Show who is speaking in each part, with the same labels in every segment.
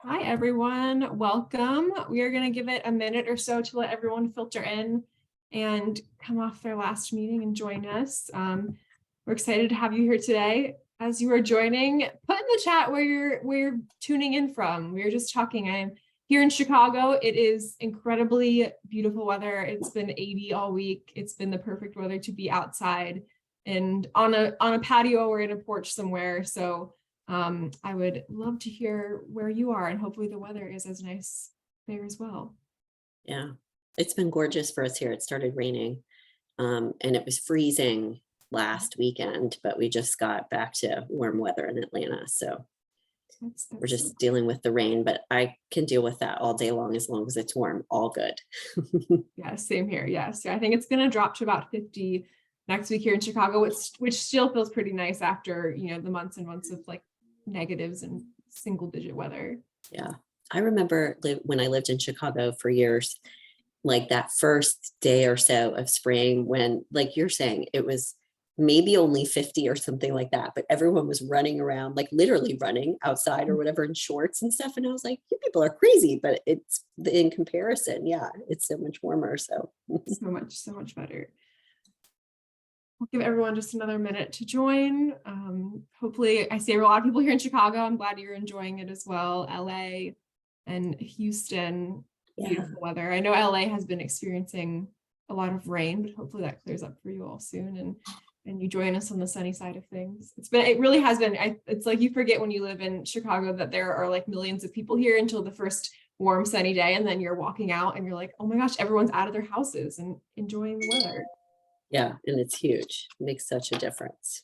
Speaker 1: Hi, everyone. Welcome. We are going to give it a minute or so to let everyone filter in and come off their last meeting and join us. We're excited to have you here today. As you are joining, put in the chat where you're tuning in from. We were just talking. I'm here in Chicago. It is incredibly beautiful weather. It's been 80 all week. It's been the perfect weather to be outside and on a patio or in a porch somewhere. So I would love to hear where you are, and hopefully the weather is as nice there as well.
Speaker 2: Yeah, it's been gorgeous for us here. It started raining, and it was freezing last weekend, but we just got back to warm weather in Atlanta. So we're just dealing with the rain, but I can deal with that all day long as it's warm, all good.
Speaker 1: Yeah, same here. Yes. Yeah, I think it's going to drop to about 50 next week here in Chicago, which still feels pretty nice after, the months and months of like negatives and single digit weather.
Speaker 2: Yeah. I remember when I lived in Chicago for years, like that first day or so of spring when, like you're saying, it was maybe only 50 or something like that, but everyone was running around, like literally running outside or whatever in shorts and stuff. And I was like, you people are crazy, but it's in comparison. Yeah, it's so much warmer. So
Speaker 1: so much better. I'll give everyone just another minute to join. Hopefully, I see a lot of people here in Chicago. I'm glad you're enjoying it as well. LA and Houston, beautiful weather. I know LA has been experiencing a lot of rain, but hopefully that clears up for you all soon and you join us on the sunny side of things. It really has been. It's like you forget when you live in Chicago that there are like millions of people here until the first warm sunny day, and then you're walking out and you're like, oh my gosh, everyone's out of their houses and enjoying the weather.
Speaker 2: Yeah, and it's huge. It makes such a difference.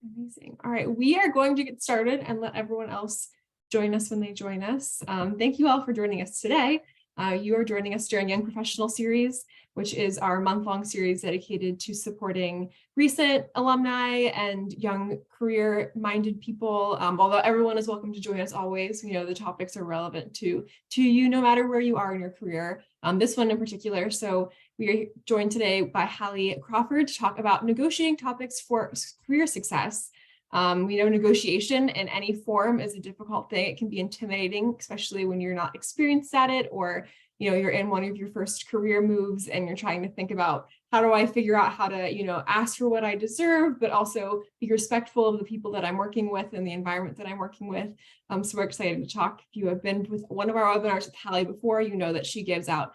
Speaker 1: Amazing. All right, we are going to get started and let everyone else join us when they join us. Thank you all for joining us today. You are joining us during Young Professional Series, which is our month-long series dedicated to supporting recent alumni and young career-minded people. Although everyone is welcome to join us always, we know the topics are relevant to you no matter where you are in your career. This one in particular. So we are joined today by Hallie Crawford to talk about negotiating topics for career success. We know negotiation in any form is a difficult thing. It can be intimidating, especially when you're not experienced at it, or you're in one of your first career moves and you're trying to think about how do I figure out how to ask for what I deserve, but also be respectful of the people that I'm working with and the environment that I'm working with. So we're excited to talk. If you have been with one of our webinars with Hallie before, you know that she gives out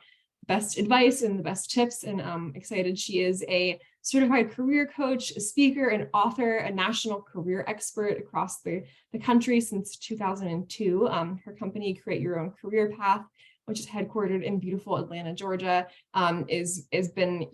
Speaker 1: best advice and the best tips, and I'm excited. She is a certified career coach, a speaker, an author, a national career expert across the country since 2002. Her company, Create Your Own Career Path, which is headquartered in beautiful Atlanta, Georgia, is been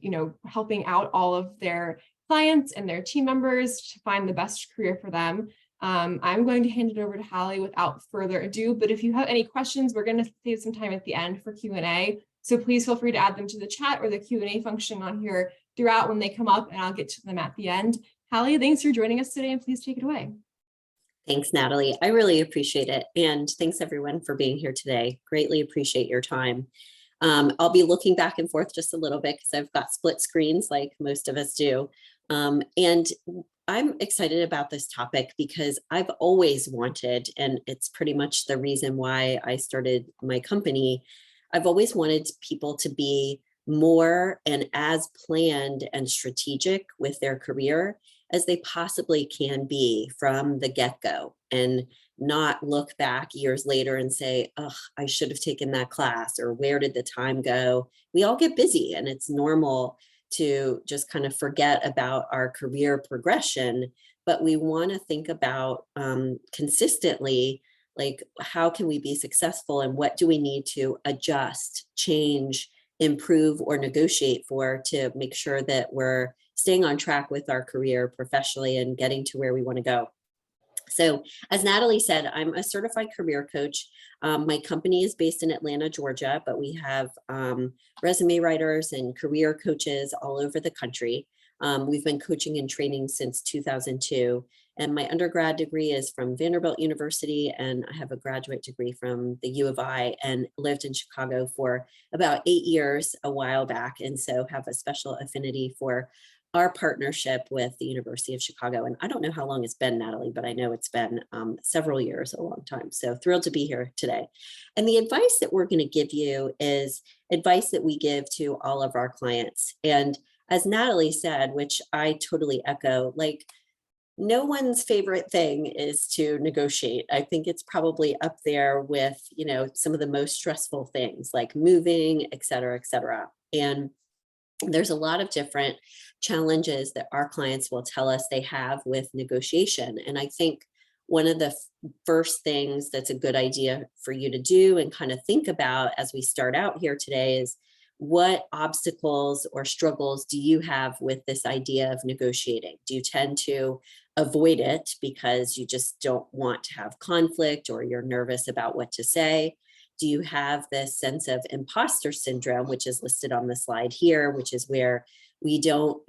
Speaker 1: helping out all of their clients and their team members to find the best career for them. I'm going to hand it over to Hallie without further ado, but if you have any questions, we're going to save some time at the end for Q&A. So please feel free to add them to the chat or the Q&A function on here throughout when they come up, and I'll get to them at the end. Hallie, thanks for joining us today, and please take it away.
Speaker 2: Thanks, Natalie. I really appreciate it. And thanks everyone for being here today. Greatly appreciate your time. I'll be looking back and forth just a little bit because I've got split screens like most of us do. And I'm excited about this topic because I've always wanted, and it's pretty much the reason why I started my company, I've always wanted people to be more and as planned and strategic with their career as they possibly can be from the get-go, and not look back years later and say, oh, I should have taken that class, or where did the time go? We all get busy, and it's normal to just kind of forget about our career progression, but we want to think about consistently, like, how can we be successful, and what do we need to adjust, change, improve, or negotiate for to make sure that we're staying on track with our career professionally and getting to where we want to go. So as Natalie said, I'm a certified career coach. My company is based in Atlanta, Georgia, but we have resume writers and career coaches all over the country. We've been coaching and training since 2002. And my undergrad degree is from Vanderbilt University, and I have a graduate degree from the U of I, and lived in Chicago for about 8 years a while back. And so have a special affinity for our partnership with the University of Chicago. And I don't know how long it's been, Natalie, but I know it's been several years, a long time. So thrilled to be here today. And the advice that we're going to give you is advice that we give to all of our clients. And as Natalie said, which I totally echo, like, no one's favorite thing is to negotiate. I think it's probably up there with, some of the most stressful things like moving, et cetera, et cetera. And there's a lot of different challenges that our clients will tell us they have with negotiation. And I think one of the first things that's a good idea for you to do and kind of think about as we start out here today is, what obstacles or struggles do you have with this idea of negotiating? Do you tend to avoid it because you just don't want to have conflict, or you're nervous about what to say? Do you have this sense of imposter syndrome, which is listed on the slide here, which is where we don't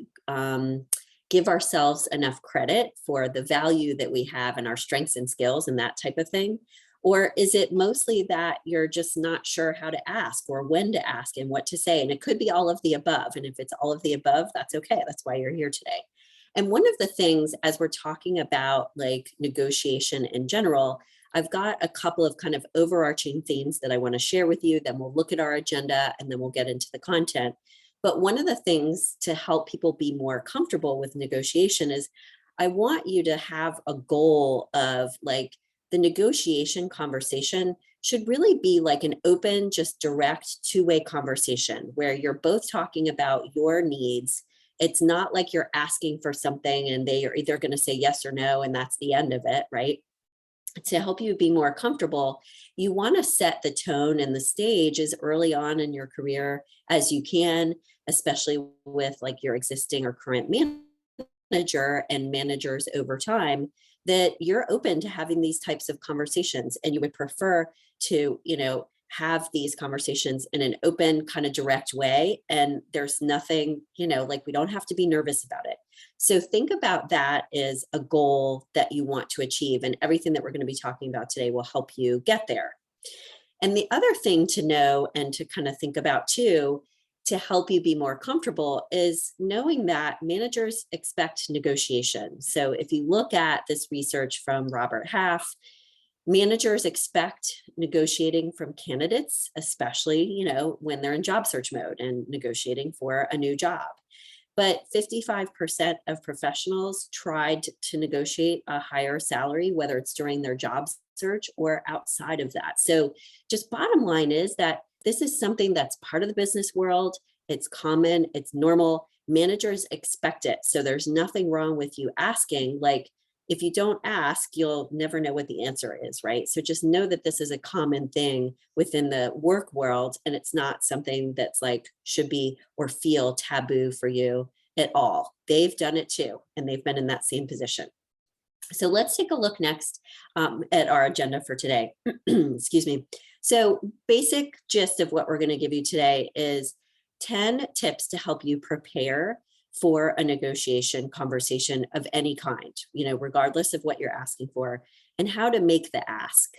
Speaker 2: give ourselves enough credit for the value that we have and our strengths and skills and that type of thing? Or is it mostly that you're just not sure how to ask or when to ask and what to say? And it could be all of the above. And if it's all of the above, that's okay. That's why you're here today. And one of the things, as we're talking about like negotiation in general, I've got a couple of kind of overarching themes that I want to share with you. Then we'll look at our agenda and then we'll get into the content. But one of the things to help people be more comfortable with negotiation is, I want you to have a goal of like, the negotiation conversation should really be like an open, just direct two-way conversation where you're both talking about your needs. It's not like you're asking for something and they are either going to say yes or no, and that's the end of it, right? To help you be more comfortable, you want to set the tone and the stage as early on in your career as you can, especially with like your existing or current manager and managers over time, that you're open to having these types of conversations and you would prefer to, have these conversations in an open kind of direct way. And there's nothing, like we don't have to be nervous about it. So think about that as a goal that you want to achieve, and everything that we're going to be talking about today will help you get there. And the other thing to know and to kind of think about too, to help you be more comfortable, is knowing that managers expect negotiation. So if you look at this research from Robert Half, managers expect negotiating from candidates, especially, when they're in job search mode and negotiating for a new job. But 55% of professionals tried to negotiate a higher salary, whether it's during their job search or outside of that. So just bottom line is that this is something that's part of the business world. It's common, it's normal. Managers expect it. So there's nothing wrong with you asking. Like, if you don't ask, you'll never know what the answer is, right? So just know that this is a common thing within the work world, and it's not something that's like should be or feel taboo for you at all. They've done it too, and they've been in that same position. So let's take a look next at our agenda for today. Excuse me. So basic gist of what we're going to give you today is 10 tips to help you prepare for a negotiation conversation of any kind, regardless of what you're asking for, and how to make the ask.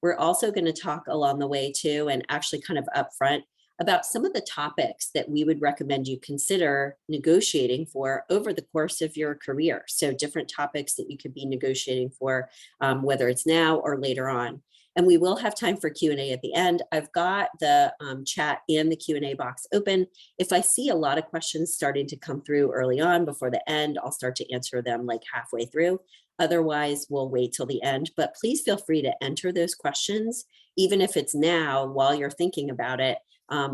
Speaker 2: We're also going to talk along the way too, and actually kind of upfront, about some of the topics that we would recommend you consider negotiating for over the course of your career. So different topics that you could be negotiating for, whether it's now or later on. And we will have time for Q&A at the end. I've got the chat and the Q&A box open. If I see a lot of questions starting to come through early on before the end, I'll start to answer them like halfway through. Otherwise, we'll wait till the end. But please feel free to enter those questions, even if it's now while you're thinking about it,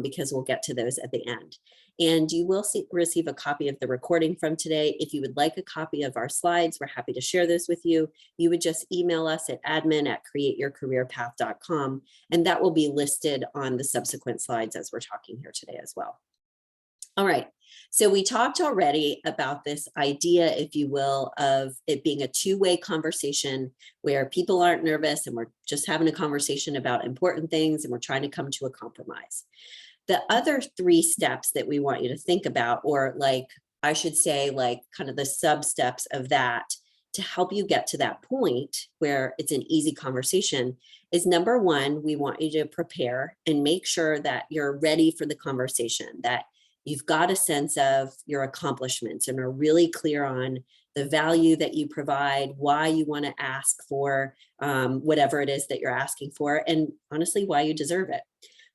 Speaker 2: because we'll get to those at the end. And you will receive a copy of the recording from today. If you would like a copy of our slides, we're happy to share those with you. You would just email us at admin@createyourcareerpath.com, and that will be listed on the subsequent slides as we're talking here today as well. All right, so we talked already about this idea, if you will, of it being a two-way conversation where people aren't nervous and we're just having a conversation about important things and we're trying to come to a compromise. The other 3 steps that we want you to think about, or like, I should say, like kind of the sub steps of that to help you get to that point where it's an easy conversation, is number 1, we want you to prepare and make sure that you're ready for the conversation, that you've got a sense of your accomplishments and are really clear on the value that you provide, why you want to ask for whatever it is that you're asking for, and honestly, why you deserve it.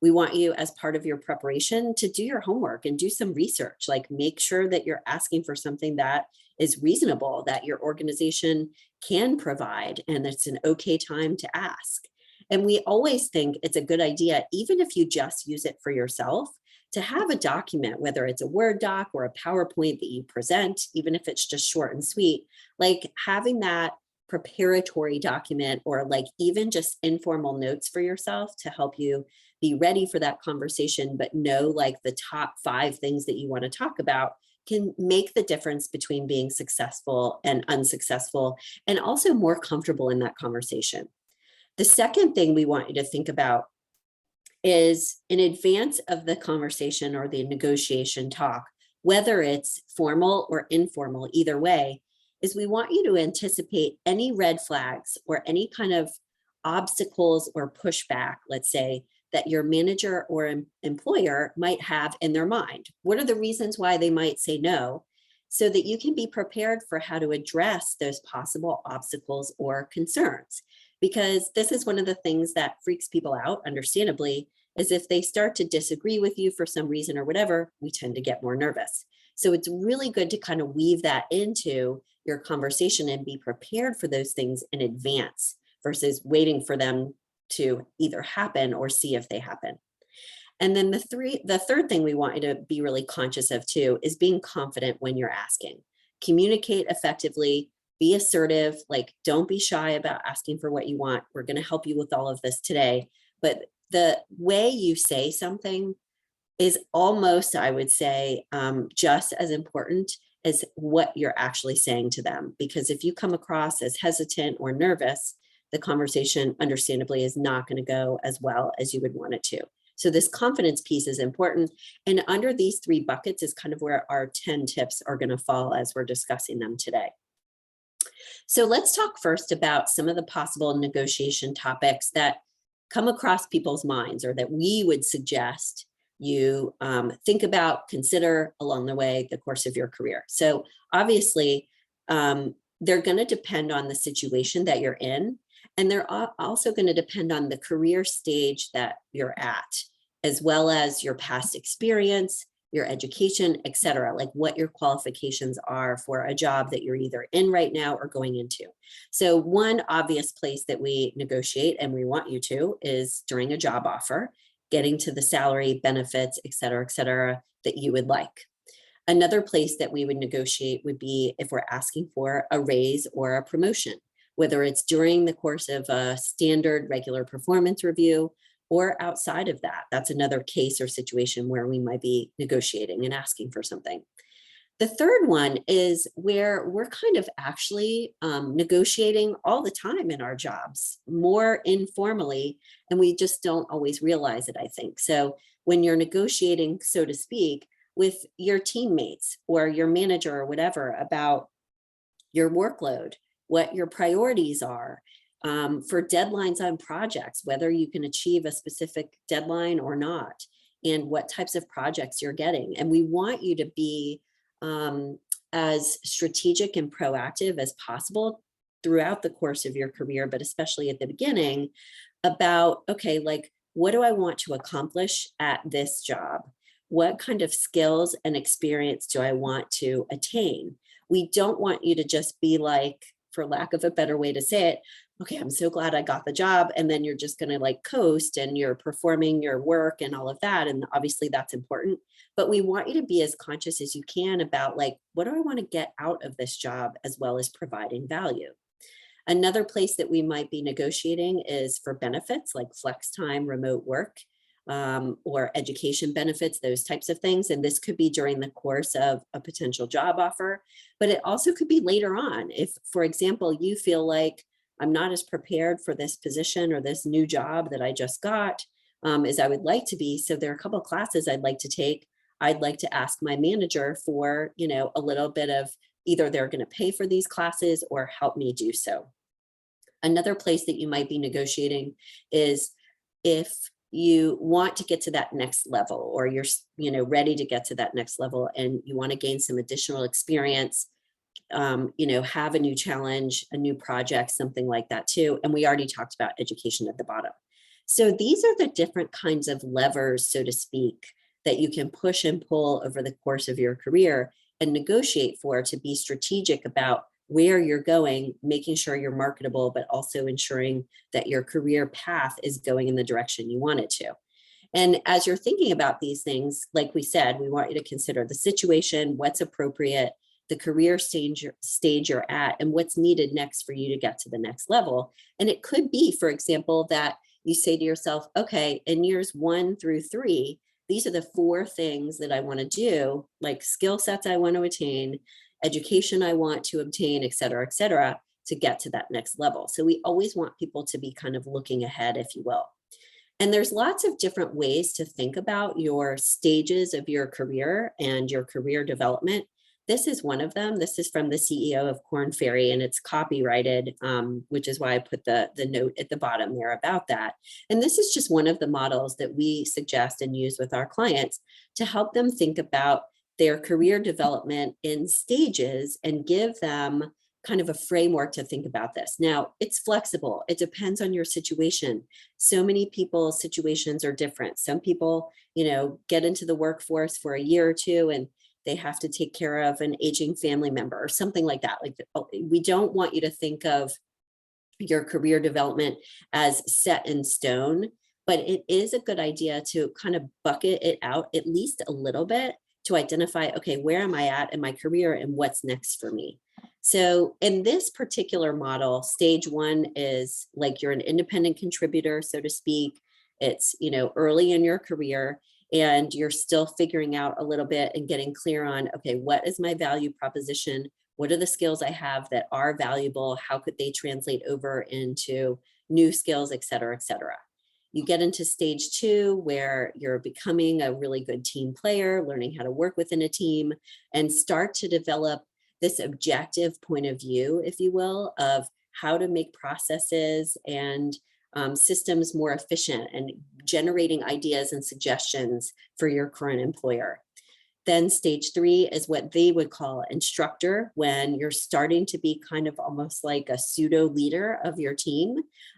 Speaker 2: We want you, as part of your preparation, to do your homework and do some research, like make sure that you're asking for something that is reasonable, that your organization can provide, and it's an okay time to ask. And we always think it's a good idea, even if you just use it for yourself, to have a document, whether it's a Word doc or a PowerPoint that you present, even if it's just short and sweet, like having that preparatory document, or like even just informal notes for yourself to help you be ready for that conversation, but know like the top 5 things that you want to talk about, can make the difference between being successful and unsuccessful, and also more comfortable in that conversation. The second thing we want you to think about is, in advance of the conversation or the negotiation talk, whether it's formal or informal, either way, is we want you to anticipate any red flags or any kind of obstacles or pushback, let's say, that your manager or employer might have in their mind. What are the reasons why they might say no? So that you can be prepared for how to address those possible obstacles or concerns. Because this is one of the things that freaks people out, understandably, is if they start to disagree with you for some reason or whatever, we tend to get more nervous. So it's really good to kind of weave that into your conversation and be prepared for those things in advance versus waiting for them to either happen or see if they happen. And then the third thing we want you to be really conscious of too is being confident when you're asking. Communicate effectively, be assertive, like don't be shy about asking for what you want. We're going to help you with all of this today. But the way you say something is almost, I would say, just as important as what you're actually saying to them. Because if you come across as hesitant or nervous, the conversation understandably is not going to go as well as you would want it to. So this confidence piece is important. And under these 3 buckets is kind of where our 10 tips are going to fall as we're discussing them today. So let's talk first about some of the possible negotiation topics that come across people's minds, or that we would suggest you think about, consider along the way, the course of your career. So obviously, they're going to depend on the situation that you're in. And they're also going to depend on the career stage that you're at, as well as your past experience, your education, et cetera, like what your qualifications are for a job that you're either in right now or going into. So one obvious place that we negotiate, and we want you to, is during a job offer, getting to the salary, benefits, et cetera, that you would like. Another place that we would negotiate would be if we're asking for a raise or a promotion, whether it's during the course of a standard regular performance review or outside of that. That's another case or situation where we might be negotiating and asking for something. The third one is where we're kind of actually negotiating all the time in our jobs, more informally, and we just don't always realize it, I think. So when you're negotiating, so to speak, with your teammates or your manager or whatever about your workload, what your priorities are, for deadlines on projects, whether you can achieve a specific deadline or not, and what types of projects you're getting. And we want you to be as strategic and proactive as possible throughout the course of your career, but especially at the beginning, about, okay, like, what do I want to accomplish at this job? What kind of skills and experience do I want to attain? We don't want you to just be like, for lack of a better way to say it, okay, I'm so glad I got the job. And then you're just going to like coast and you're performing your work and all of that. And obviously that's important, but we want you to be as conscious as you can about like, what do I want to get out of this job, as well as providing value. Another place that we might be negotiating is for benefits like flex time, remote work, or education benefits, those types of things. And this could be during the course of a potential job offer, but it also could be later on. If, for example, you feel like I'm not as prepared for this position or this new job that I just got as I would like to be. So there are a couple of classes I'd like to take. I'd like to ask my manager for, a little bit of either they're going to pay for these classes or help me do so. Another place that you might be negotiating is if you want to get to that next level, or you're, ready to get to that next level, and you want to gain some additional experience, have a new challenge, a new project, something like that too. And we already talked about education at the bottom. So these are the different kinds of levers, so to speak, that you can push and pull over the course of your career and negotiate for, to be strategic about where you're going, making sure you're marketable, but also ensuring that your career path is going in the direction you want it to. And as you're thinking about these things, like we said, we want you to consider the situation, what's appropriate, the career stage you're at, and what's needed next for you to get to the next level. And it could be, for example, that you say to yourself, okay, in years 1 through 3, these are the 4 things that I want to do, like skill sets I want to attain, education I want to obtain, et cetera, to get to that next level. So we always want people to be kind of looking ahead, if you will. And there's lots of different ways to think about your stages of your career and your career development. This is one of them. This is from the CEO of Korn Ferry, and it's copyrighted, which is why I put the note at the bottom there about that. And this is just one of the models that we suggest and use with our clients to help them think about their career development in stages and give them kind of a framework to think about this. Now, it's flexible. It depends on your situation. So many people's situations are different. Some people, get into the workforce for a year or two and they have to take care of an aging family member or something like that. Like, we don't want you to think of your career development as set in stone, but it is a good idea to kind of bucket it out at least a little bit to identify, okay, where am I at in my career and what's next for me? So in this particular model, stage 1 is like you're an independent contributor, so to speak. It's, early in your career, and you're still figuring out a little bit and getting clear on, okay, what is my value proposition? What are the skills I have that are valuable? How could they translate over into new skills, et cetera, et cetera. You get into stage 2, where you're becoming a really good team player, learning how to work within a team, and start to develop this objective point of view, if you will, of how to make processes and systems more efficient, and generating ideas and suggestions for your current employer. Then stage 3 is what they would call instructor, when you're starting to be kind of almost like a pseudo leader of your team.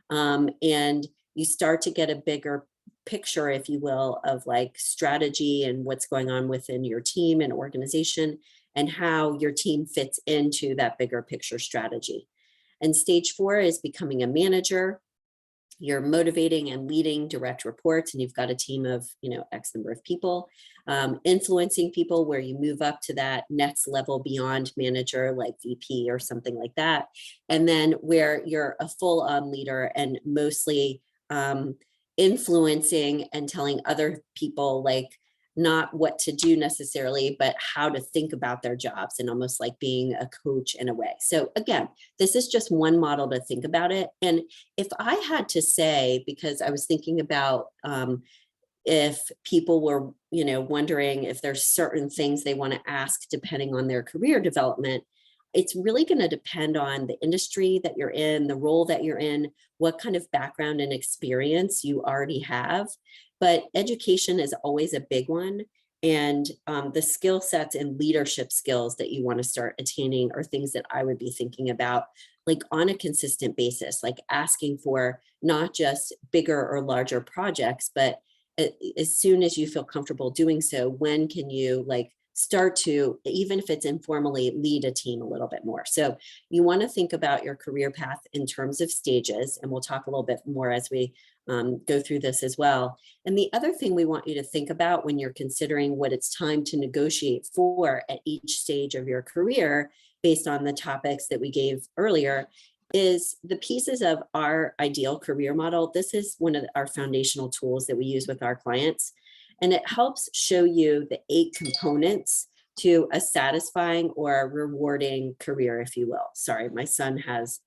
Speaker 2: And you start to get a bigger picture, if you will, of like strategy and what's going on within your team and organization, and how your team fits into that bigger picture strategy. And stage 4 is becoming a manager. You're motivating and leading direct reports, and you've got a team of, X number of people, influencing people, where you move up to that next level beyond manager, like VP or something like that. And then where you're a full-on leader and mostly influencing and telling other people, like, not what to do necessarily, but how to think about their jobs, and almost like being a coach in a way. So again, this is just one model to think about it. And if I had to say, because I was thinking about if people were, wondering if there's certain things they want to ask depending on their career development, it's really going to depend on the industry that you're in, the role that you're in, what kind of background and experience you already have. But education is always a big one. And the skill sets and leadership skills that you want to start attaining are things that I would be thinking about, like on a consistent basis, like asking for not just bigger or larger projects, but as soon as you feel comfortable doing so, when can you like start to, even if it's informally, lead a team a little bit more? So you want to think about your career path in terms of stages, and we'll talk a little bit more as we go through this as well. And the other thing we want you to think about when you're considering what it's time to negotiate for at each stage of your career, based on the topics that we gave earlier, is the pieces of our ideal career model. This is one of our foundational tools that we use with our clients. And it helps show you the 8 components to a satisfying or a rewarding career, if you will. Sorry, my son has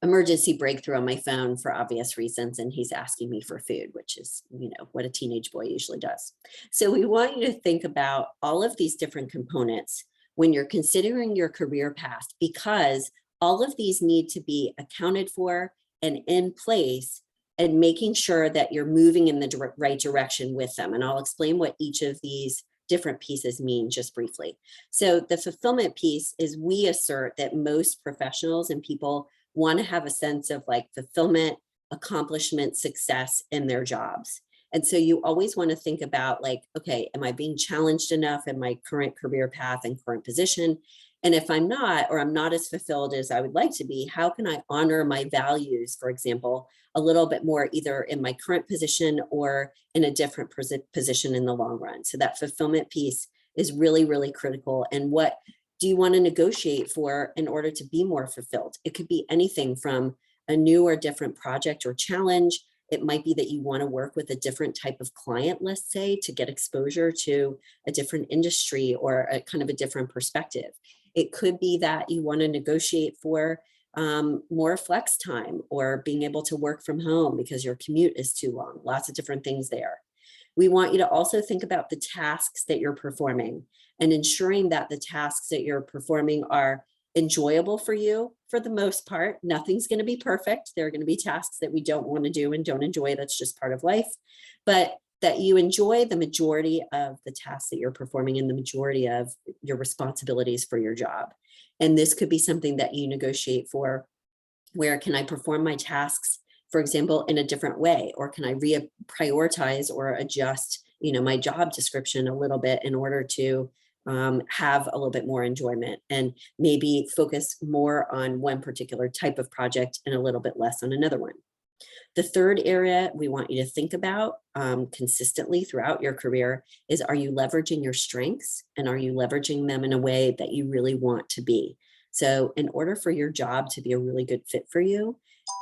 Speaker 2: emergency breakthrough on my phone for obvious reasons, and he's asking me for food, which is, what a teenage boy usually does. So we want you to think about all of these different components when you're considering your career path, because all of these need to be accounted for and in place and making sure that you're moving in the right direction with them. And I'll explain what each of these different pieces mean just briefly. So the fulfillment piece is we assert that most professionals and people want to have a sense of like fulfillment, accomplishment, success in their jobs. And so you always want to think about like, okay, am I being challenged enough in my current career path and current position? And if I'm not, or I'm not as fulfilled as I would like to be, how can I honor my values, for example, a little bit more, either in my current position or in a different position in the long run? So that fulfillment piece is really, really critical. And what do you want to negotiate for in order to be more fulfilled? It could be anything from a new or different project or challenge. It might be that you want to work with a different type of client, let's say, to get exposure to a different industry or a kind of a different perspective. It could be that you want to negotiate for more flex time or being able to work from home because your commute is too long. Lots of different things there. We want you to also think about the tasks that you're performing and ensuring that the tasks that you're performing are enjoyable for you for the most part. Nothing's going to be perfect. There are going to be tasks that we don't want to do and don't enjoy. That's just part of life. But that you enjoy the majority of the tasks that you're performing and the majority of your responsibilities for your job. And this could be something that you negotiate for. Where can I perform my tasks, for example, in a different way? Or can I reprioritize or adjust, my job description a little bit in order to have a little bit more enjoyment and maybe focus more on one particular type of project and a little bit less on another one. The third area we want you to think about consistently throughout your career is, are you leveraging your strengths and are you leveraging them in a way that you really want to be? So in order for your job to be a really good fit for you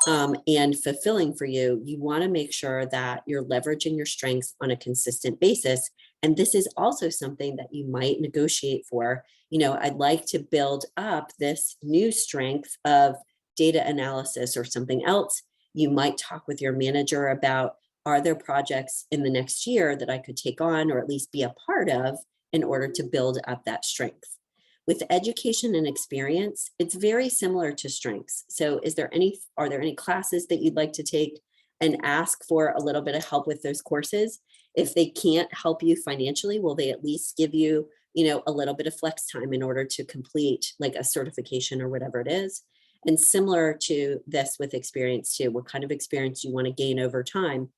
Speaker 2: and fulfilling for you, you want to make sure that you're leveraging your strengths on a consistent basis. And this is also something that you might negotiate for. I'd like to build up this new strength of data analysis or something else. You might talk with your manager about, are there projects in the next year that I could take on or at least be a part of in order to build up that strength? With education and experience, it's very similar to strengths. So are there any classes that you'd like to take and ask for a little bit of help with those courses? If they can't help you financially, will they at least give you, a little bit of flex time in order to complete like a certification or whatever it is? And similar to this with experience too, what kind of experience you want to gain over time?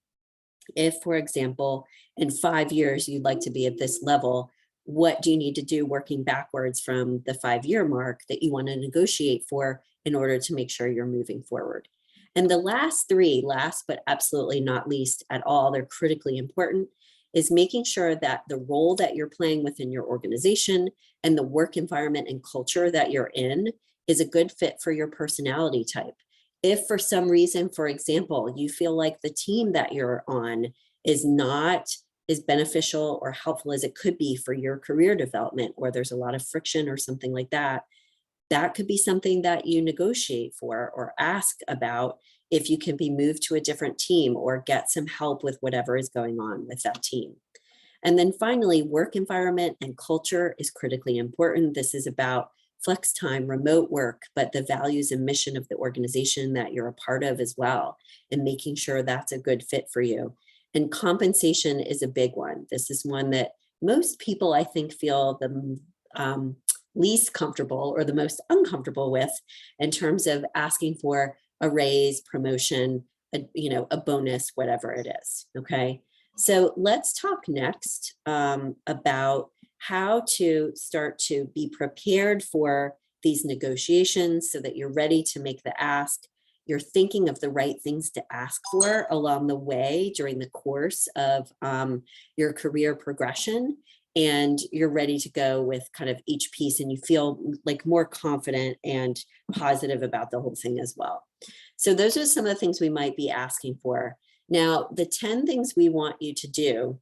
Speaker 2: If, for example, in 5 years, you'd like to be at this level, what do you need to do working backwards from the 5-year mark that you want to negotiate for in order to make sure you're moving forward? And the last three, last but absolutely not least at all, they're critically important, is making sure that the role that you're playing within your organization and the work environment and culture that you're in is a good fit for your personality type. If for some reason, for example, you feel like the team that you're on is not as beneficial or helpful as it could be for your career development, or there's a lot of friction or something like that, that could be something that you negotiate for or ask about if you can be moved to a different team or get some help with whatever is going on with that team. And then finally, work environment and culture is critically important. This is about flex time, remote work, but the values and mission of the organization that you're a part of as well, and making sure that's a good fit for you. And compensation is a big one. This is one that most people, I think, feel the least comfortable or the most uncomfortable with in terms of asking for a raise, promotion, a bonus, whatever it is. Okay. So let's talk next about how to start to be prepared for these negotiations so that you're ready to make the ask. You're thinking of the right things to ask for along the way during the course of your career progression. And you're ready to go with kind of each piece and you feel like more confident and positive about the whole thing as well. So those are some of the things we might be asking for. Now, the 10 things we want you to do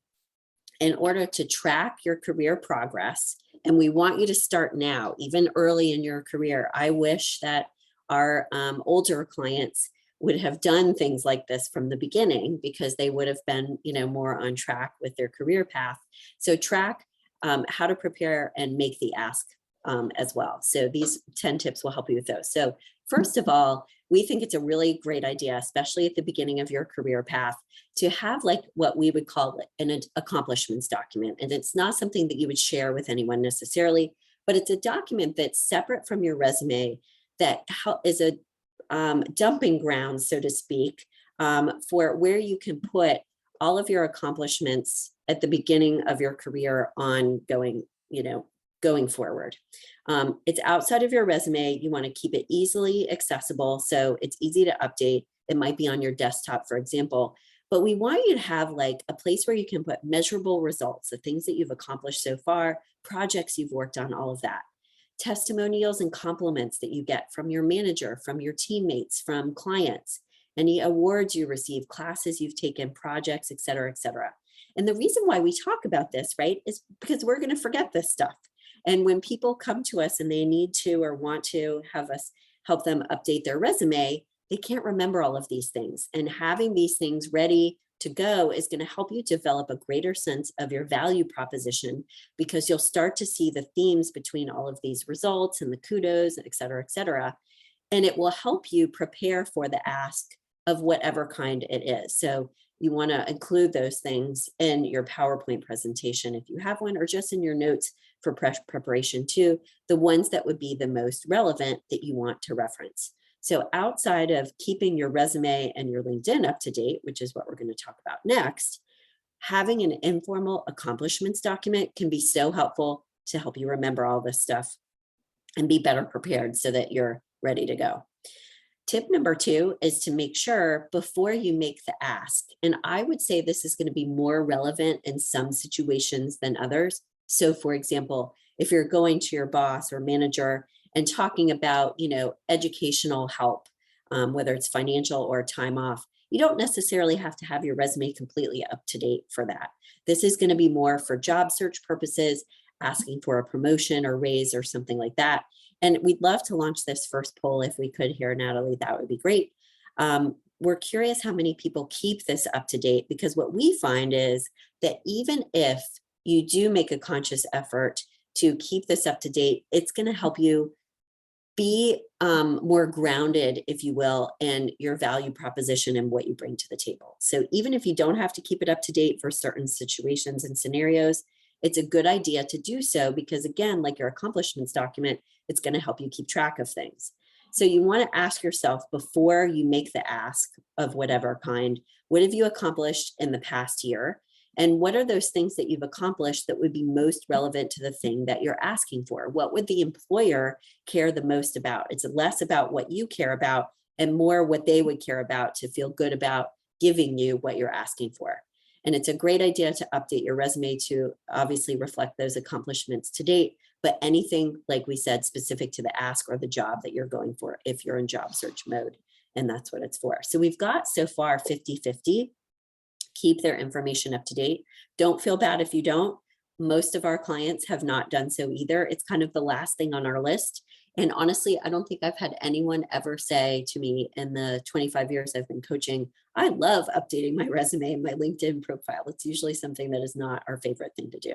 Speaker 2: in order to track your career progress, and we want you to start now, even early in your career. I wish that our older clients would have done things like this from the beginning because they would have been, more on track with their career path. So track how to prepare and make the ask as well. So these 10 tips will help you with those. So first of all, we think it's a really great idea, especially at the beginning of your career path, to have like what we would call an accomplishments document. And it's not something that you would share with anyone necessarily, but it's a document that's separate from your resume that is a dumping ground, so to speak, for where you can put all of your accomplishments at the beginning of your career ongoing, going forward. It's outside of your resume. You want to keep it easily accessible, so it's easy to update. It might be on your desktop, for example, but we want you to have like a place where you can put measurable results, the things that you've accomplished so far, projects you've worked on, all of that. Testimonials and compliments that you get from your manager, from your teammates, from clients, any awards you receive, classes you've taken, projects, et cetera, et cetera. And the reason why we talk about this, right, is because we're going to forget this stuff. And when people come to us and they need to or want to have us help them update their resume, they can't remember all of these things. And having these things ready to go is going to help you develop a greater sense of your value proposition, because you'll start to see the themes between all of these results and the kudos, et cetera, et cetera. And it will help you prepare for the ask of whatever kind it is. So you want to include those things in your PowerPoint presentation if you have one, or just in your notes for preparation too, the ones that would be the most relevant that you want to reference. So outside of keeping your resume and your LinkedIn up to date, which is what we're going to talk about next, having an informal accomplishments document can be so helpful to help you remember all this stuff and be better prepared so that you're ready to go. Tip number 2 is to make sure before you make the ask, and I would say this is going to be more relevant in some situations than others. So for example, if you're going to your boss or manager and talking about, educational help, whether it's financial or time off, you don't necessarily have to have your resume completely up to date for that. This is going to be more for job search purposes, asking for a promotion or raise or something like that. And we'd love to launch this first poll if we could here, Natalie, that would be great. We're curious how many people keep this up to date, because what we find is that even if you do make a conscious effort to keep this up to date, it's going to help you be more grounded, if you will, in your value proposition and what you bring to the table. So even if you don't have to keep it up to date for certain situations and scenarios, it's a good idea to do so, because again, like your accomplishments document, it's going to help you keep track of things. So you want to ask yourself before you make the ask of whatever kind, what have you accomplished in the past year? And what are those things that you've accomplished that would be most relevant to the thing that you're asking for? What would the employer care the most about? It's less about what you care about and more what they would care about to feel good about giving you what you're asking for. And it's a great idea to update your resume to obviously reflect those accomplishments to date, but anything, like we said, specific to the ask or the job that you're going for if you're in job search mode. And that's what it's for. So we've got so far 50-50. Keep their information up to date. Don't feel bad if you don't. Most of our clients have not done so either. It's kind of the last thing on our list. And honestly, I don't think I've had anyone ever say to me in the 25 years I've been coaching, I love updating my resume and my LinkedIn profile. It's usually something that is not our favorite thing to do.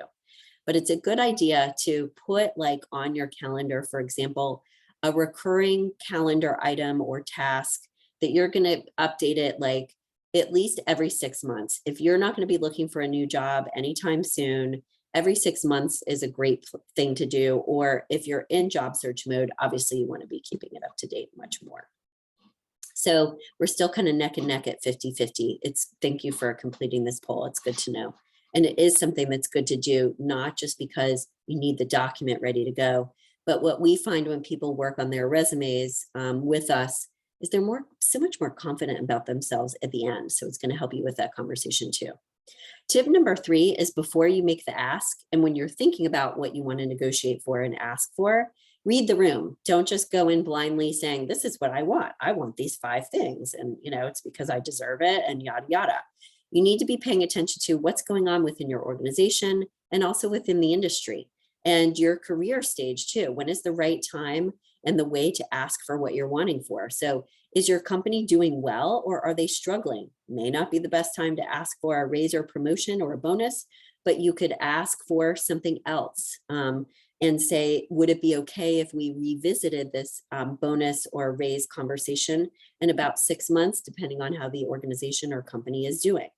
Speaker 2: But it's a good idea to put like on your calendar, for example, a recurring calendar item or task that you're going to update it like at least every 6 months. If you're not going to be looking for a new job anytime soon, every 6 months is a great thing to do. Or if you're in job search mode, obviously you want to be keeping it up to date much more. So we're still kind of neck and neck at 50-50. Thank you for completing this poll. It's good to know. And it is something that's good to do, not just because you need the document ready to go, but what we find when people work on their resumes with us is they're so much more confident about themselves at the end. So it's going to help you with that conversation too. Tip number 3 is before you make the ask, and when you're thinking about what you want to negotiate for and ask for, read the room. Don't just go in blindly saying, this is what I want. I want these 5 things. And, it's because I deserve it and yada, yada. You need to be paying attention to what's going on within your organization and also within the industry and your career stage too. When is the right time and the way to ask for what you're wanting for? So is your company doing well or are they struggling? May not be the best time to ask for a raise or promotion or a bonus, but you could ask for something else. and say, would it be okay if we revisited this bonus or raise conversation in about 6 months, depending on how the organization or company is doing?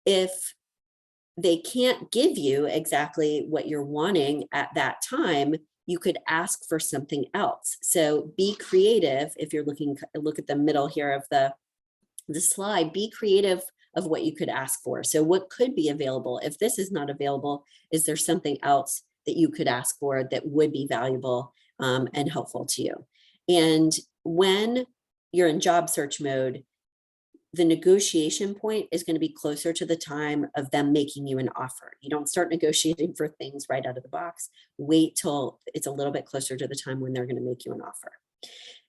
Speaker 2: If they can't give you exactly what you're wanting at that time, you could ask for something else. So be creative. If you're look at the middle here of the slide, be creative of what you could ask for. So what could be available? If this is not available, is there something else that you could ask for that would be valuable and helpful to you? And when you're in job search mode, the negotiation point is going to be closer to the time of them making you an offer. You don't start negotiating for things right out of the box. Wait till it's a little bit closer to the time when they're going to make you an offer.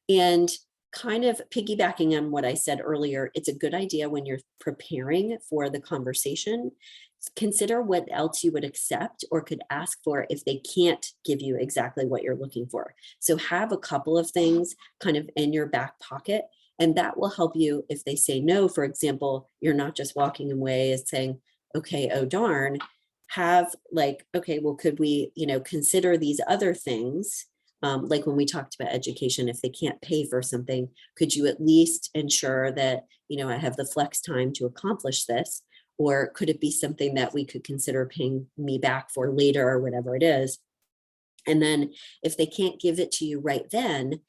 Speaker 2: And kind of piggybacking on what I said earlier, it's a good idea when you're preparing for the conversation, consider what else you would accept or could ask for if they can't give you exactly what you're looking for. So have a couple of things kind of in your back pocket, and that will help you if they say no, for example. You're not just walking away and saying, okay, oh darn. Have like, okay, well, could we, consider these other things? Like when we talked about education, if they can't pay for something, could you at least ensure that, I have the flex time to accomplish this? Or could it be something that we could consider paying me back for later or whatever it is? And then if they can't give it to you right then,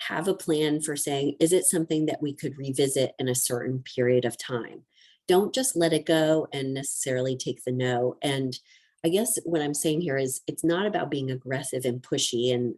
Speaker 2: have a plan for saying, is it something that we could revisit in a certain period of time? Don't just let it go and necessarily take the no. And I guess what I'm saying here is it's not about being aggressive and pushy and,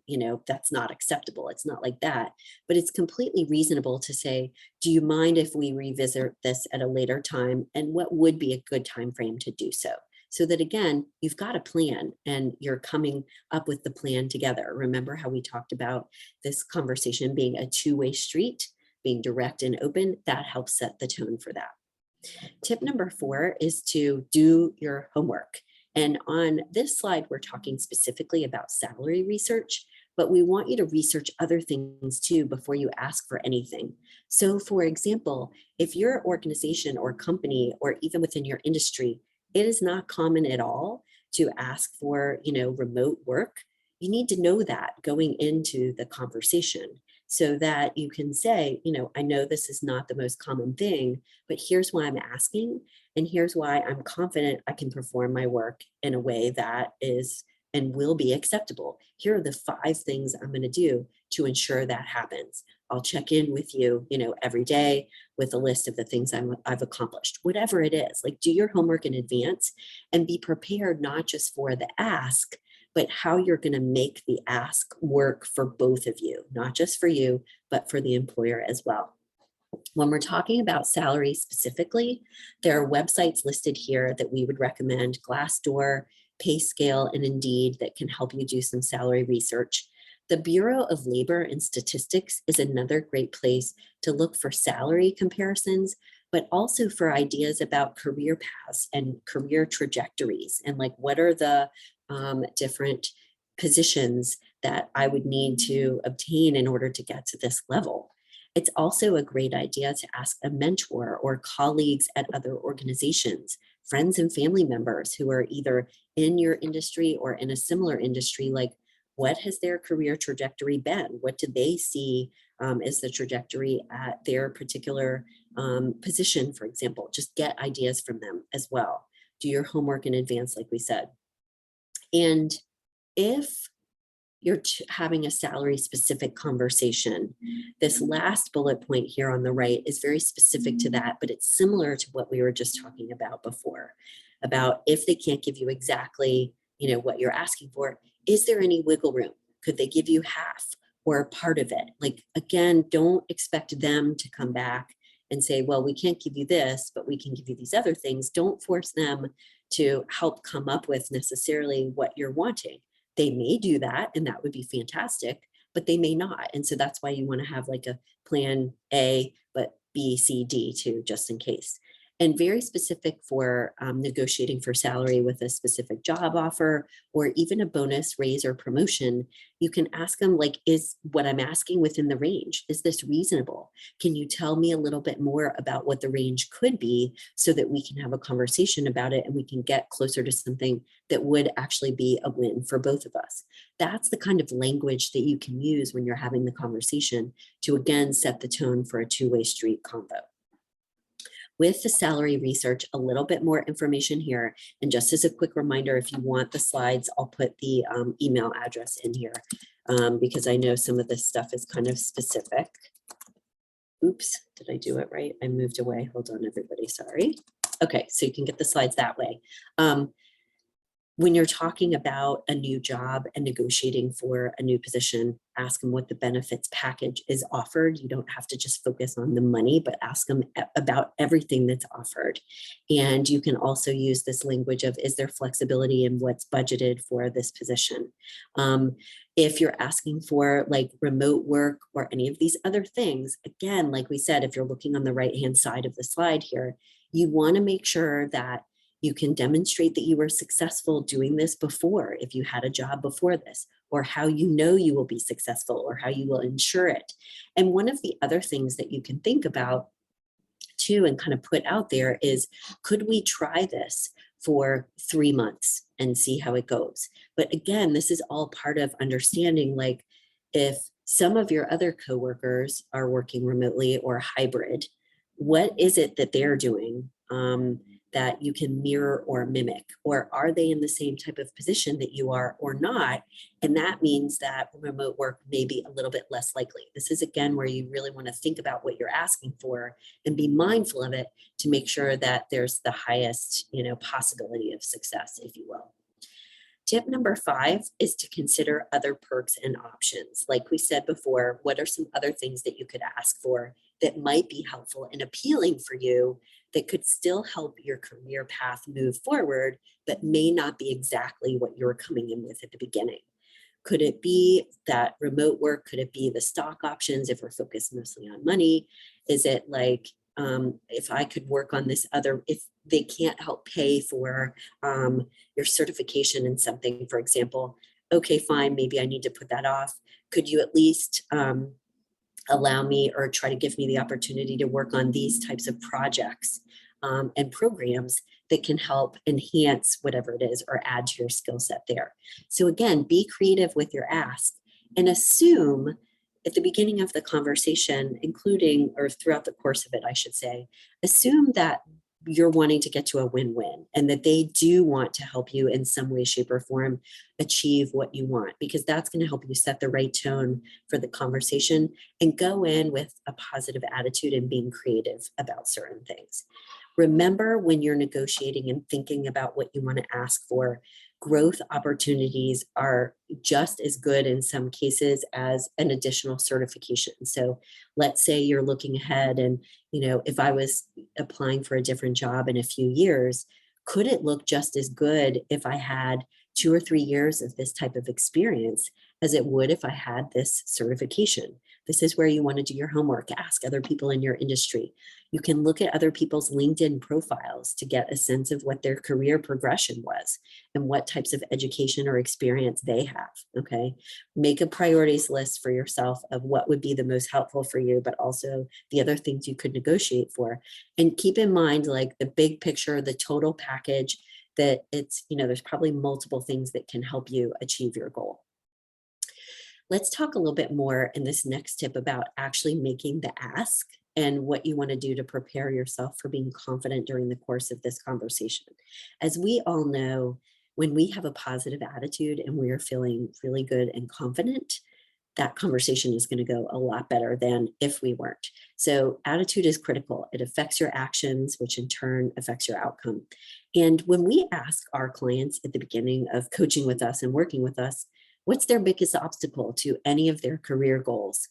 Speaker 2: that's not acceptable. It's not like that, but it's completely reasonable to say, do you mind if we revisit this at a later time? And what would be a good time frame to do so? So that again, you've got a plan and you're coming up with the plan together. Remember how we talked about this conversation being a two-way street, being direct and open? That helps set the tone for that. Tip number 4 is to do your homework. And on this slide, we're talking specifically about salary research, but we want you to research other things too before you ask for anything. So for example, if your organization or company, or even within your industry, it is not common at all to ask for, remote work, you need to know that going into the conversation so that you can say, I know this is not the most common thing, but here's why I'm asking. And here's why I'm confident I can perform my work in a way that is and will be acceptable. Here are the 5 things I'm going to do to ensure that happens. I'll check in with you, every day with a list of the things I've accomplished, whatever it is. Like, do your homework in advance and be prepared not just for the ask, but how you're going to make the ask work for both of you, not just for you, but for the employer as well. When we're talking about salary specifically, there are websites listed here that we would recommend: Glassdoor, PayScale, and Indeed, that can help you do some salary research. The Bureau of Labor and Statistics is another great place to look for salary comparisons, but also for ideas about career paths and career trajectories, and like, what are the different positions that I would need to obtain in order to get to this level. It's also a great idea to ask a mentor or colleagues at other organizations, friends and family members who are either in your industry or in a similar industry, like, what has their career trajectory been? What do they see as the trajectory at their particular position, for example? Just get ideas from them as well. Do your homework in advance, like we said. And if you're having a salary specific conversation, this last bullet point here on the right is very specific to that, but it's similar to what we were just talking about before, about if they can't give you exactly, what you're asking for, is there any wiggle room? Could they give you half or a part of it? Like, again, don't expect them to come back and say, well, we can't give you this, but we can give you these other things. Don't force them to help come up with necessarily what you're wanting. They may do that, and that would be fantastic, but they may not. And so that's why you want to have like a plan A, but B, C, D too, just in case. and very specific for negotiating for salary with a specific job offer or even a bonus, raise, or promotion. You can ask them, like, is what I'm asking within the range? Is this reasonable? Can you tell me a little bit more about what the range could be so that we can have a conversation about it and we can get closer to something that would actually be a win for both of us? That's the kind of language that you can use when you're having the conversation to, again, set the tone for a two-way street convo. With the salary research, a little bit more information here. And just as a quick reminder, if you want the slides, I'll put the email address in here because I know some of this stuff is kind of specific. Oops, did I do it right? I moved away. Hold on, everybody. Sorry. Okay, so you can get the slides that way. When you're talking about a new job and negotiating for a new position, ask them what the benefits package is offered. You don't have to just focus on the money, but ask them about everything that's offered. And you can also use this language of, is there flexibility in what's budgeted for this position? If you're asking for like remote work or any of these other things, again, like we said, if you're looking on the right-hand side of the slide here, you want to make sure that you can demonstrate that you were successful doing this before, if you had a job before this, or how you know you will be successful, or how you will ensure it. And one of the other things that you can think about too and kind of put out there is, could we try this for 3 months and see how it goes? But again, this is all part of understanding, like, if some of your other coworkers are working remotely or hybrid, what is it that they're doing that you can mirror or mimic? Or are they in the same type of position that you are or not? And that means that remote work may be a little bit less likely. This is, again, where you really want to think about what you're asking for and be mindful of it to make sure that there's the highest, possibility of success, if you will. Tip number 5 is to consider other perks and options. Like we said before, what are some other things that you could ask for that might be helpful and appealing for you that could still help your career path move forward, but may not be exactly what you were coming in with at the beginning? Could it be that remote work? Could it be the stock options if we're focused mostly on money? Is it like, if I could work on this other, if they can't help pay for your certification in something, for example, okay, fine, maybe I need to put that off. Could you at least allow me or try to give me the opportunity to work on these types of projects and programs that can help enhance whatever it is or add to your skill set there? So again, be creative with your ask and assume at the beginning of the conversation, including or throughout the course of it, I should say, assume that you're wanting to get to a win-win and that they do want to help you in some way, shape, or form achieve what you want, because that's going to help you set the right tone for the conversation and go in with a positive attitude and being creative about certain things. Remember, when you're negotiating and thinking about what you want to ask for, growth opportunities are just as good in some cases as an additional certification. So let's say you're looking ahead and, if I was applying for a different job in a few years, could it look just as good if I had 2 or 3 years of this type of experience as it would if I had this certification? This is where you want to do your homework. Ask other people in your industry. You can look at other people's LinkedIn profiles to get a sense of what their career progression was and what types of education or experience they have, okay? Make a priorities list for yourself of what would be the most helpful for you, but also the other things you could negotiate for. And keep in mind, like, the big picture, the total package, that it's, there's probably multiple things that can help you achieve your goal. Let's talk a little bit more in this next tip about actually making the ask and what you want to do to prepare yourself for being confident during the course of this conversation. As we all know, when we have a positive attitude and we are feeling really good and confident, that conversation is going to go a lot better than if we weren't. So attitude is critical. It affects your actions, which in turn affects your outcome. And when we ask our clients at the beginning of coaching with us and working with us, what's their biggest obstacle to any of their career goals?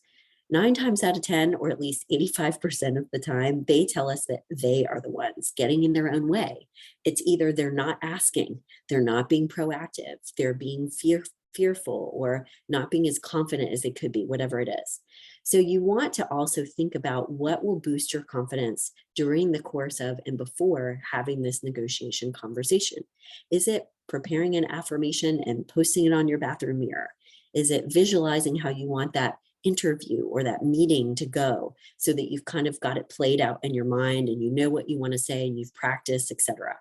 Speaker 2: 9 times out of 10, or at least 85% of the time, they tell us that they are the ones getting in their own way. It's either they're not asking, they're not being proactive, they're being fearful, or not being as confident as they could be, whatever it is. So you want to also think about what will boost your confidence during the course of and before having this negotiation conversation. Is it preparing an affirmation and posting it on your bathroom mirror? Is it visualizing how you want that interview or that meeting to go so that you've kind of got it played out in your mind and you know what you want to say and you've practiced, etc.?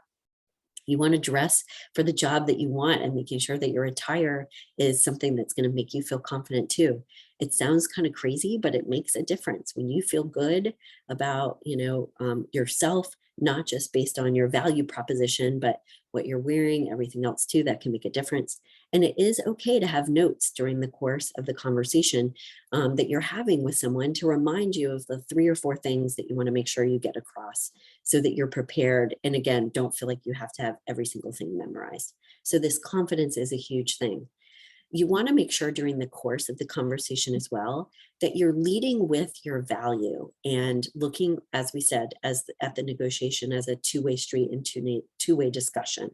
Speaker 2: You want to dress for the job that you want and making sure that your attire is something that's going to make you feel confident too. It sounds kind of crazy, but it makes a difference when you feel good about, yourself, not just based on your value proposition, but what you're wearing, everything else too, that can make a difference. And it is okay to have notes during the course of the conversation that you're having with someone to remind you of the 3 or 4 things that you want to make sure you get across so that you're prepared. And again, don't feel like you have to have every single thing memorized. So this confidence is a huge thing. You want to make sure during the course of the conversation as well that you're leading with your value and looking, as we said, at the negotiation as a two-way street and two-way discussion.